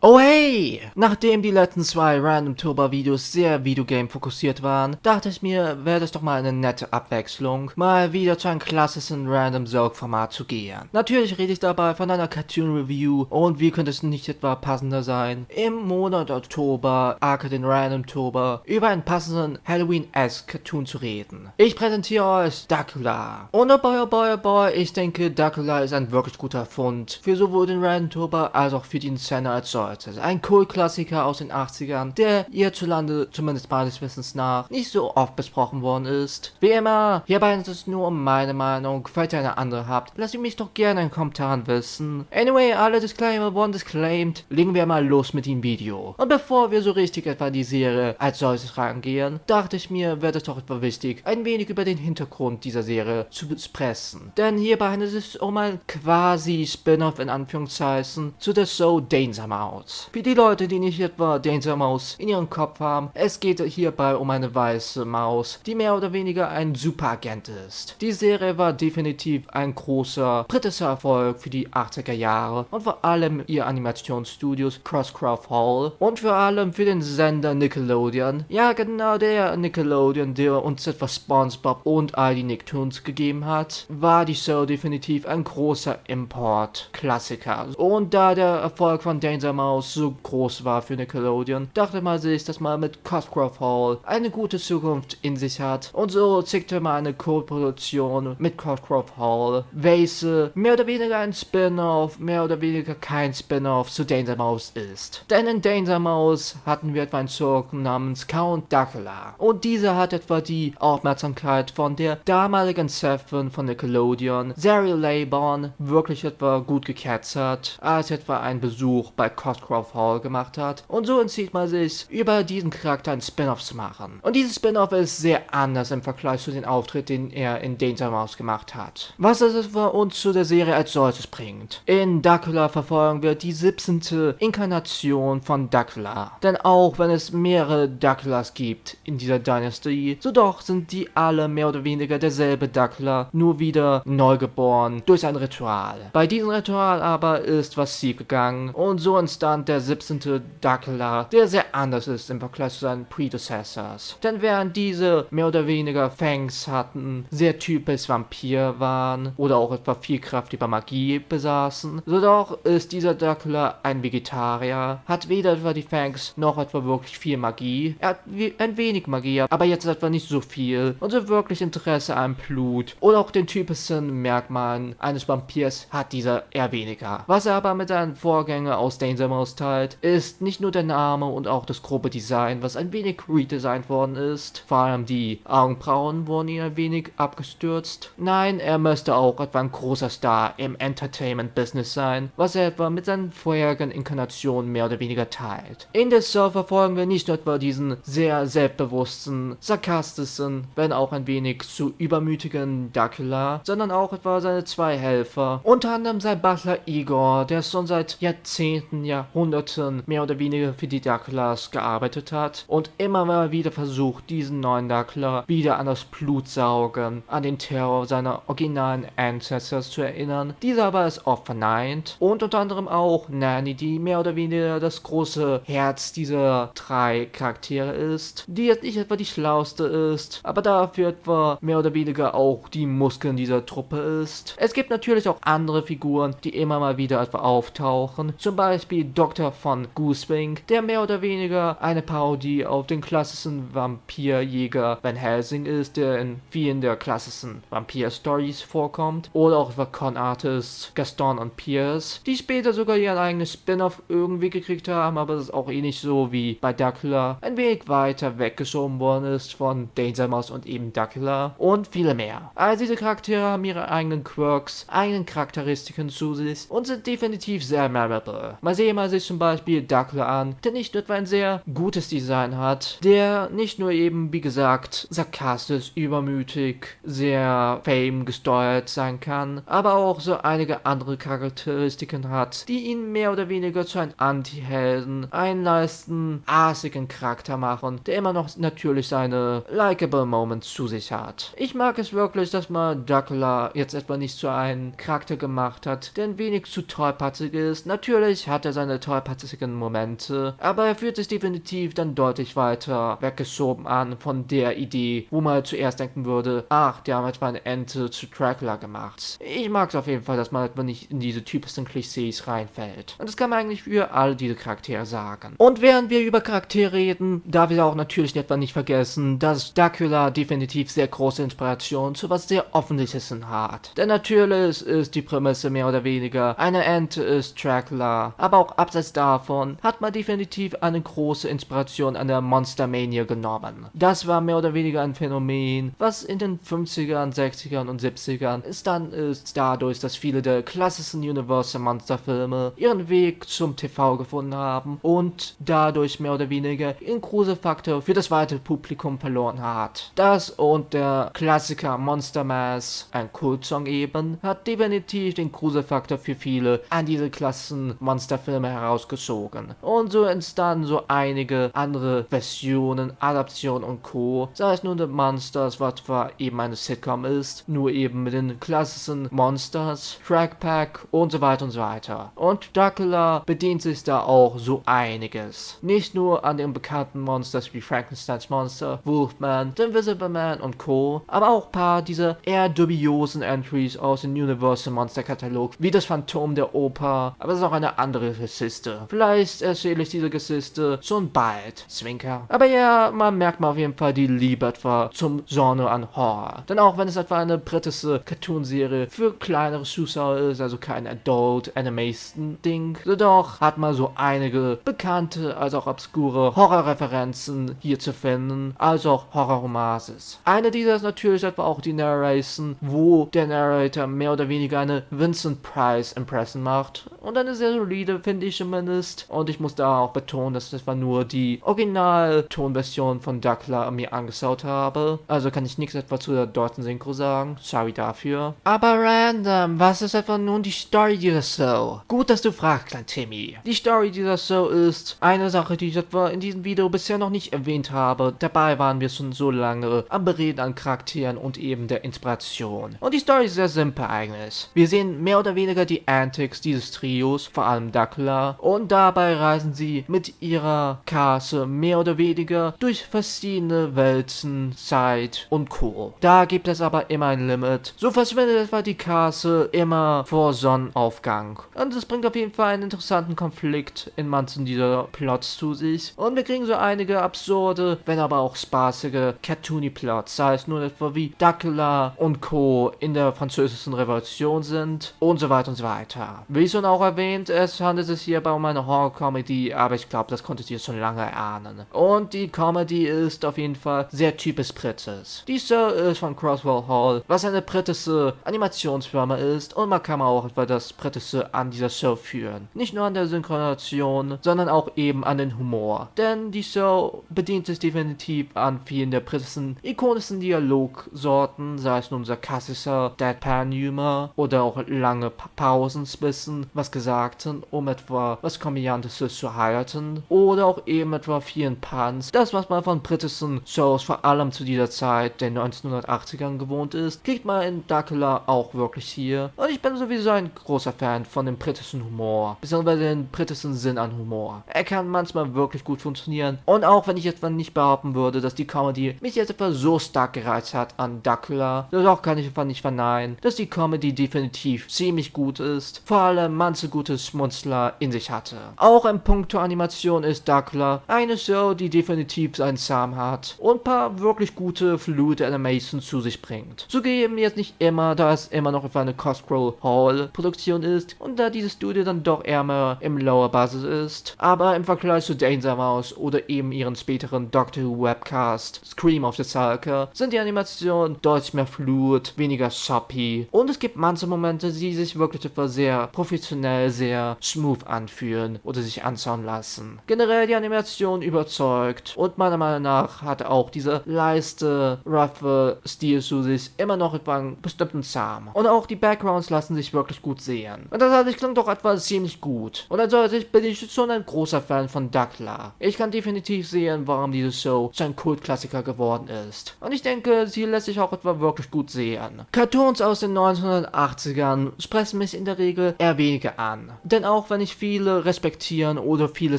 Oh hey! Nachdem die letzten zwei Random-Tober-Videos sehr Videogame-fokussiert waren, dachte ich mir, wäre das doch mal eine nette Abwechslung, mal wieder zu einem klassischen Random-Soak-Format zu gehen. Natürlich rede ich dabei von einer Cartoon-Review und wie könnte es nicht etwa passender sein, im Monat Oktober, aka den Random-Tober, über einen passenden Halloween-esque Cartoon zu reden. Ich präsentiere euch Dracula. Und oh boy, ich denke, Dracula ist ein wirklich guter Fund für sowohl den Random-Tober als auch für die Szene als solches. Ein Kult-Klassiker aus den 80ern, der hierzulande, zumindest meines Wissens nach, nicht so oft besprochen worden ist. Wie immer, hierbei ist es nur um meine Meinung. Falls ihr eine andere habt, lasst mich doch gerne in den Kommentaren wissen. Anyway, alle Disclaimer wurden disclaimed. Legen wir mal los mit dem Video. Und bevor wir so richtig etwa die Serie als solches rangehen, dachte ich mir, wäre es doch etwa wichtig, ein wenig über den Hintergrund dieser Serie zu sprechen. Denn hierbei handelt es sich um ein quasi Spin-off in Anführungszeichen zu The Show Danger Mouse. Für die Leute, die nicht etwa Danger Mouse in ihrem Kopf haben, es geht hierbei um eine weiße Maus, die mehr oder weniger ein Superagent ist. Die Serie war definitiv ein großer britischer Erfolg für die 80er Jahre und vor allem ihr Animationsstudios Crosscroft Hall und vor allem für den Sender Nickelodeon. Ja, genau der Nickelodeon, der uns etwas SpongeBob und all die Nicktoons gegeben hat, war die Show definitiv ein großer Import-Klassiker. Und da der Erfolg von Danger Mouse so groß war für Nickelodeon, dachte man sich, dass man mit Crosscroft Hall eine gute Zukunft in sich hat. Und so zickte man eine Co-Produktion mit Crosscroft Hall, welche mehr oder weniger ein Spin-off, mehr oder weniger kein Spin-off zu Danger Mouse ist. Denn in Danger Mouse hatten wir etwa einen Schurken namens Count Dracula. Und dieser hat etwa die Aufmerksamkeit von der damaligen Chefin von Nickelodeon, Sari Laborn, wirklich etwa gut geketzert, als etwa ein Besuch bei Crosscroft Hall gemacht hat. Und so entschied man sich, über diesen Charakter ein Spin-off zu machen. Und dieses Spin-off ist sehr anders im Vergleich zu den Auftritt, den er in Danger Mouse gemacht hat. Was es für uns zu der Serie als solches bringt. In Dracula verfolgen wir die 17. Inkarnation von Dracula. Denn auch wenn es mehrere Draculas gibt in dieser Dynastie, so doch sind die alle mehr oder weniger derselbe Dracula, nur wieder neugeboren durch ein Ritual. Bei diesem Ritual aber ist was schief gegangen und so entstand der 17. Dracula, der sehr anders ist im Vergleich zu seinen Predecessors. Denn während diese mehr oder weniger Fangs hatten, sehr typisch Vampir waren oder auch etwa viel Kraft über Magie besaßen, so doch ist dieser Dracula ein Vegetarier, hat weder etwa die Fangs noch etwa wirklich viel Magie. Er hat ein wenig Magie, aber jetzt etwa nicht so viel und so wirklich Interesse am Blut oder auch den typischen Merkmalen eines Vampirs hat dieser eher weniger. Was er aber mit seinen Vorgängern aus Danger Mouse teilt, ist nicht nur der Name und auch das grobe Design, was ein wenig redesigned worden ist. Vor allem die Augenbrauen wurden ihm ein wenig abgestürzt. Nein, er müsste auch etwa ein großer Star im Entertainment-Business sein, was er etwa mit seinen vorherigen Inkarnationen mehr oder weniger teilt. In der Show verfolgen wir nicht nur etwa diesen sehr selbstbewussten, sarkastischen, wenn auch ein wenig zu übermütigen Dracula, sondern auch etwa seine zwei Helfer. Unter anderem sein Butler Igor, der schon seit Jahrzehnten, Jahrhunderten mehr oder weniger für die Draculas gearbeitet hat und immer mal wieder versucht, diesen neuen Dracula wieder an das Blutsaugen, an den Terror seiner originalen Ancestors zu erinnern. Dieser aber ist oft verneint und unter anderem auch Nanny, die mehr oder weniger das große Herz dieser drei Charaktere ist, die jetzt nicht etwa die schlauste ist, aber dafür etwa mehr oder weniger auch die Muskeln dieser Truppe ist. Es gibt natürlich auch andere Figuren, die immer mal wieder etwa auftauchen, zum Beispiel Dr. von Goosewink, der mehr oder weniger eine Parodie auf den klassischen Vampirjäger Van Helsing ist, der in vielen der klassischen Vampir-Stories vorkommt, oder auch etwa Con-Artists Gaston und Pierce, die später sogar ihren eigenen Spin-off irgendwie gekriegt haben, aber das ist auch ähnlich so wie bei Dracula ein wenig weiter weggeschoben worden ist von Danger Mouse und eben Dracula und viele mehr. All diese Charaktere haben ihre eigenen Quirks, eigenen Charakteristiken zu sich und sind definitiv sehr memorable. Mal sehen wir sich zum Beispiel Dracula an, der nicht nur etwa ein sehr gutes Design hat, der nicht nur eben, wie gesagt, sarkastisch, übermütig, sehr fame gesteuert sein kann, aber auch so einige andere Charakteristiken hat, die ihn mehr oder weniger zu einem Anti-Helden, einen leisten, arsigen Charakter machen, der immer noch natürlich seine likable Moments zu sich hat. Ich mag es wirklich, dass man Dracula jetzt etwa nicht zu einem Charakter gemacht hat, der ein wenig zu tollpatzig ist. Natürlich hat er seine tollpatzigen horrorpatzigen Momente, aber er fühlt sich definitiv dann deutlich weiter weggeschoben an von der Idee, wo man zuerst denken würde, ach, die haben etwa eine Ente zu Dracula gemacht. Ich mag es auf jeden Fall, dass man etwa nicht in diese typischen Klischees reinfällt. Und das kann man eigentlich für all diese Charaktere sagen. Und während wir über Charaktere reden, darf ich auch natürlich etwa nicht vergessen, dass Dracula definitiv sehr große Inspiration zu was sehr Offensichtliches hat. Denn natürlich ist die Prämisse mehr oder weniger, eine Ente ist Dracula, aber auch abseits davon hat man definitiv eine große Inspiration an der Monstermania genommen. Das war mehr oder weniger ein Phänomen, was in den 50ern, 60ern und 70ern entstanden ist dadurch, dass viele der klassischen Universal Monsterfilme ihren Weg zum TV gefunden haben und dadurch mehr oder weniger ihren Gruselfaktor für das weite Publikum verloren hat. Das und der Klassiker Monster Mass, ein Kultsong eben, hat definitiv den Gruselfaktor für viele an diese klassischen Monsterfilme herausgezogen. Und so entstanden so einige andere Versionen, Adaptionen und Co. Sei es nun The Monsters, was zwar eben eine Sitcom ist, nur eben mit den klassischen Monsters, Track Pack und so weiter und so weiter. Und Dracula bedient sich da auch so einiges. Nicht nur an den bekannten Monsters wie Frankensteins Monster, Wolfman, The Invisible Man und Co., aber auch ein paar dieser eher dubiosen Entries aus dem Universal Monster Katalog, wie das Phantom der Oper, aber es ist auch eine andere Geschichte. Vielleicht erzähle ich diese Geschichte schon bald, Zwinker. Aber ja, man merkt mal auf jeden Fall die Liebe etwa zum Genre an Horror. Denn auch wenn es etwa eine britische Cartoonserie für kleinere Zuschauer ist, also kein Adult Animation Ding, so doch hat man so einige bekannte, als auch obskure Horrorreferenzen hier zu finden, als auch Horror-Homages. Eine dieser ist natürlich etwa auch die Narration, wo der Narrator mehr oder weniger eine Vincent Price Impression macht und eine sehr solide, finde ich zumindest. Und ich muss da auch betonen, dass ich etwa nur die Original-Tonversion von Dracula mir angeschaut habe, also kann ich nichts etwa zu der deutschen Synchro sagen, sorry dafür. Aber random, was ist etwa nun die Story dieser Show? Gut, dass du fragst, klein Timmy. Die Story dieser Show ist eine Sache, die ich etwa in diesem Video bisher noch nicht erwähnt habe. Dabei waren wir schon so lange am Bereden an Charakteren und eben der Inspiration. Und die Story ist sehr simpel eigentlich. Wir sehen mehr oder weniger die Antics dieses Trios, vor allem Dracula, und dabei reisen sie mit ihrer Kasse mehr oder weniger durch verschiedene Welten, Zeit und Co. Da gibt es aber immer ein Limit. So verschwindet etwa die Kasse immer vor Sonnenaufgang. Und es bringt auf jeden Fall einen interessanten Konflikt in manchen dieser Plots zu sich. Und wir kriegen so einige absurde, wenn aber auch spaßige cartoony Plots, sei es nur etwa wie Dracula und Co. in der französischen Revolution sind und so weiter und so weiter. Wie schon auch erwähnt, es handelt sich hierbei um eine Horror-Comedy, aber ich glaube, das konntet ihr schon lange erahnen. Und die Comedy ist auf jeden Fall sehr typisch britisch. Die Show ist von Croswell Hall, was eine britische Animationsfirma ist, und man kann auch etwa das Britische an dieser Show führen. Nicht nur an der Synchronisation, sondern auch eben an den Humor. Denn die Show bedient sich definitiv an vielen der britischen ikonischen Dialogsorten, sei es nun sarkastischer Deadpan-Humor oder auch lange Pausen zwischen was Gesagten, um etwa was Komödiantisches zu highlighten, oder auch eben etwa vielen Puns. Das, was man von britischen Shows vor allem zu dieser Zeit, den 1980ern gewohnt ist, kriegt man in Dracula auch wirklich hier. Und ich bin sowieso ein großer Fan von dem britischen Humor, beziehungsweise den britischen Sinn an Humor. Er kann manchmal wirklich gut funktionieren. Und auch wenn ich etwa nicht behaupten würde, dass die Comedy mich jetzt etwa so stark gereizt hat an Dracula, doch kann ich etwa nicht verneinen, dass die Comedy definitiv ziemlich gut ist, vor allem manche gute Schmunzler in sich hatte. Auch in puncto Animation ist Dracula eine Show, die definitiv seinen Charme hat und ein paar wirklich gute fluide Animations zu sich bringt. Zugegeben jetzt nicht immer, da es immer noch etwa eine Cosgrove Hall Produktion ist und da dieses Studio dann doch eher mehr im Lower Basis ist, aber im Vergleich zu Danger Mouse oder eben ihren späteren Doctor Who Webcast Scream of the Sulker sind die Animationen deutlich mehr fluid, weniger choppy und es gibt manche Momente, die sich wirklich etwa sehr professionell, sehr smooth anfühlen oder sich anschauen lassen. Generell die Animation überzeugt und meiner Meinung nach hat auch dieser leiste, roughe Stil zu sich immer noch etwa einen bestimmten Charme. Und auch die Backgrounds lassen sich wirklich gut sehen. Und das heißt, ich klingt doch etwa ziemlich gut. Und also bin ich schon ein großer Fan von Dracula. Ich kann definitiv sehen, warum diese Show so ein Kultklassiker geworden ist. Und ich denke, sie lässt sich auch etwa wirklich gut sehen. Cartoons aus den 1980ern sprechen mich in der Regel eher weniger an. Denn auch wenn ich viele viele respektieren oder viele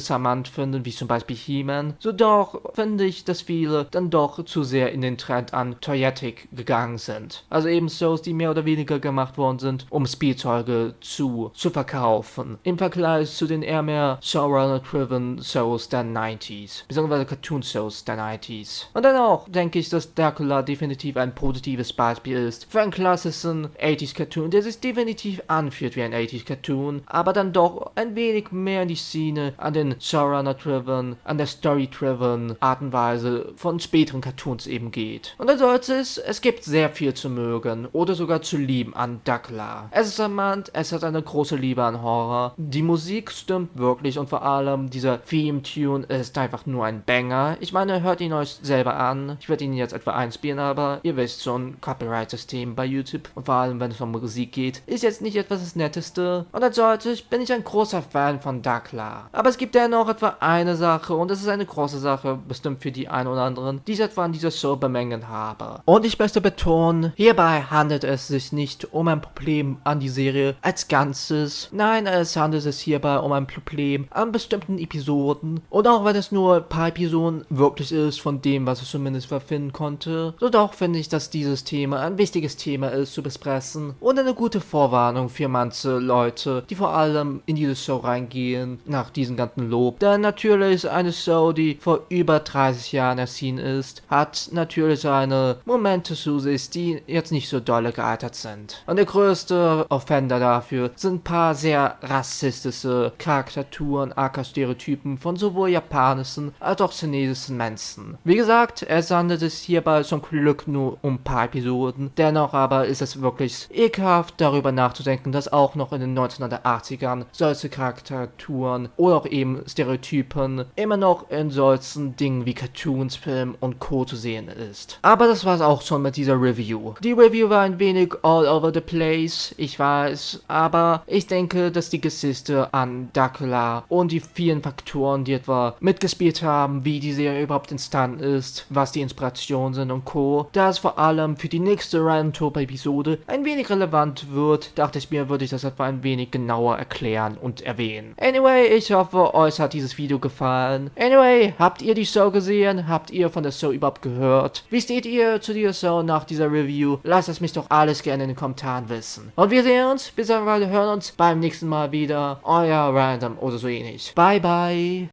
charmant finden, wie zum Beispiel He-Man, so doch finde ich, dass viele dann doch zu sehr in den Trend an Toyetic gegangen sind. Also eben Shows, die mehr oder weniger gemacht worden sind, um Spielzeuge zu verkaufen. Im Vergleich zu den eher mehr Showrunner-driven Shows der 90s, beziehungsweise Cartoon-Shows der 90s. Und dann auch denke ich, dass Dracula definitiv ein positives Beispiel ist für einen klassischen 80s-Cartoon, der sich definitiv anfühlt wie ein 80s-Cartoon, aber dann doch ein wenig mehr in die Schiene an den Showrunner-driven, an der Story-driven Art und Weise von späteren Cartoons eben geht. Und dann sollte es gibt sehr viel zu mögen oder sogar zu lieben an Dracula. Es ist charmant, es hat eine große Liebe an Horror, die Musik stimmt wirklich und vor allem dieser Theme-Tune ist einfach nur ein Banger. Ich meine, hört ihn euch selber an. Ich werde ihn jetzt etwa einspielen, aber ihr wisst schon, Copyright-System bei YouTube und vor allem, wenn es um Musik geht, ist jetzt nicht etwas das Netteste. Und als solches bin ich ein großer Fan von Dracula. Aber es gibt dennoch etwa eine Sache und das ist eine große Sache, bestimmt für die einen oder anderen, die ich etwa an dieser Show bemängeln habe. Und ich möchte betonen, hierbei handelt es sich nicht um ein Problem an die Serie als Ganzes. Nein, es handelt sich hierbei um ein Problem an bestimmten Episoden. Und auch wenn es nur ein paar Episoden wirklich ist, von dem, was ich zumindest finden konnte, so doch finde ich, dass dieses Thema ein wichtiges Thema ist zu besprechen und eine gute Vorwarnung für manche Leute, die vor allem in diese Show reingehen, nach diesem ganzen Lob. Denn natürlich eine Show, die vor über 30 Jahren erschienen ist, hat natürlich eine Momente zu sich, die jetzt nicht so dolle gealtert sind. Und der größte Offender dafür sind ein paar sehr rassistische Charakteraturen, aka Stereotypen von sowohl japanischen als auch chinesischen Menschen. Wie gesagt, es handelt sich hierbei zum Glück nur um ein paar Episoden, dennoch aber ist es wirklich ekelhaft darüber nachzudenken, dass auch noch in den 1980ern solche Charakteraturen oder auch eben Stereotypen immer noch in solchen Dingen wie Cartoons, Filmen und Co. zu sehen ist. Aber das war's auch schon mit dieser Review. Die Review war ein wenig all over the place, ich weiß, aber ich denke, dass die Geschichte an Dracula und die vielen Faktoren, die etwa mitgespielt haben, wie die Serie überhaupt entstanden ist, was die Inspirationen sind und Co., da es vor allem für die nächste Random-Episode ein wenig relevant wird, dachte ich mir, würde ich das etwa ein wenig genauer erklären und erwähnen. Anyway, ich hoffe, euch hat dieses Video gefallen. Anyway, habt ihr die Show gesehen? Habt ihr von der Show überhaupt gehört? Wie steht ihr zu dieser Show nach dieser Review? Lasst es mich doch alles gerne in den Kommentaren wissen. Und wir sehen uns, bis dann, wir hören uns beim nächsten Mal wieder. Euer Random oder so ähnlich. Bye, bye.